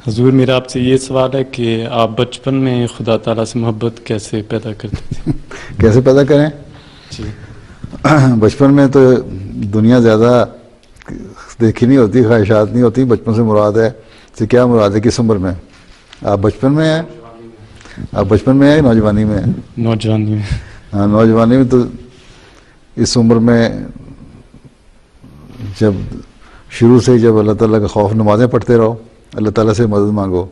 हुजूर, मेरा आपसे ये सवाल है कि आप बचपन में खुदा ताला से मोहब्बत कैसे पैदा करते थे? कैसे पैदा करें? जी। बचपन में तो दुनिया ज़्यादा देखी नहीं होती, ख्वाहिशात नहीं होती। बचपन से मुराद है से क्या मुराद है? किस उम्र में? आप बचपन में हैं? आप बचपन में हैं या नौजवानी में हैं? नौजवानी में। हाँ, नौजवानी में तो इस उम्र में जब शुरू से ही जब अल्लाह ताला का खौफ, नमाज़ें पढ़ते रहो, अल्लाह ताला से मदद मांगो।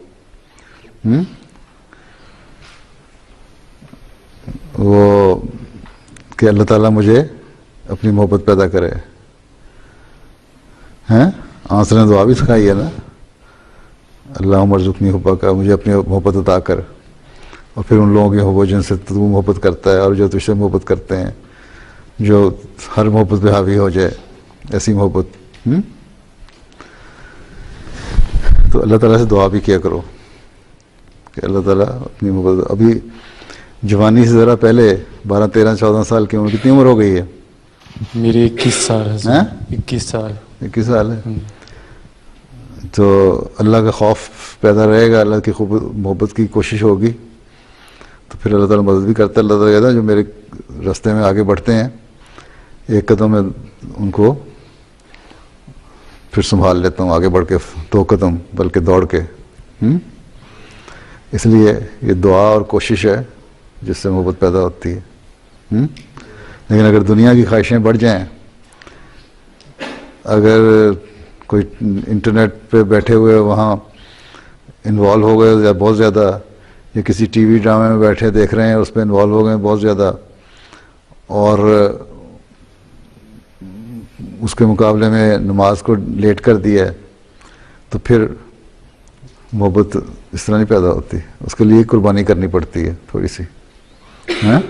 वो कि अल्लाह ताला मुझे अपनी मोहब्बत पैदा करे। हैं? आंसर ने दुआ भी सिखाई है ना, अल्लाह मरज़ुक़नी हुब्बा का, मुझे अपनी मोहब्बत अता कर। और फिर उन लोगों की मोहब्बत जिनसे तू मोहब्बत करता है और जो तुझसे मोहब्बत करते हैं, जो हर मोहब्बत पे हावी हो जाए, ऐसी मोहब्बत। तो अल्लाह ताला से दुआ भी किया करो कि अल्लाह ताला अपनी मोहब्बत। अभी जवानी से ज़रा पहले 12, 13, 14 साल की उम्र, कितनी उम्र हो गई है? मेरे 21 साल है। हैं? 21 साल। 21 साल है। तो अल्लाह का खौफ पैदा रहेगा, अल्लाह की खूब मोहब्बत की कोशिश होगी, तो फिर अल्लाह ताला मदद भी करता है। अल्लाह ताला कहता है जो मेरे रास्ते में आगे बढ़ते हैं, एक कदम में उनको फिर संभाल लेता हूँ, आगे बढ़ के 2 कदम बल्कि दौड़ के। इसलिए ये दुआ और कोशिश है जिससे मोहब्बत पैदा होती है। लेकिन अगर दुनिया की ख्वाहिशें बढ़ जाएं, अगर कोई इंटरनेट पे बैठे हुए वहाँ इन्वॉल्व हो गए या बहुत ज़्यादा, या किसी टीवी ड्रामे में बैठे देख रहे हैं, उस पर इन्वॉल्व हो गए बहुत ज़्यादा, और उसके मुकाबले में नमाज को लेट कर दिया है, तो फिर मोहब्बत इस तरह नहीं पैदा होती। उसके लिए कुर्बानी करनी पड़ती है थोड़ी सी। हाँ?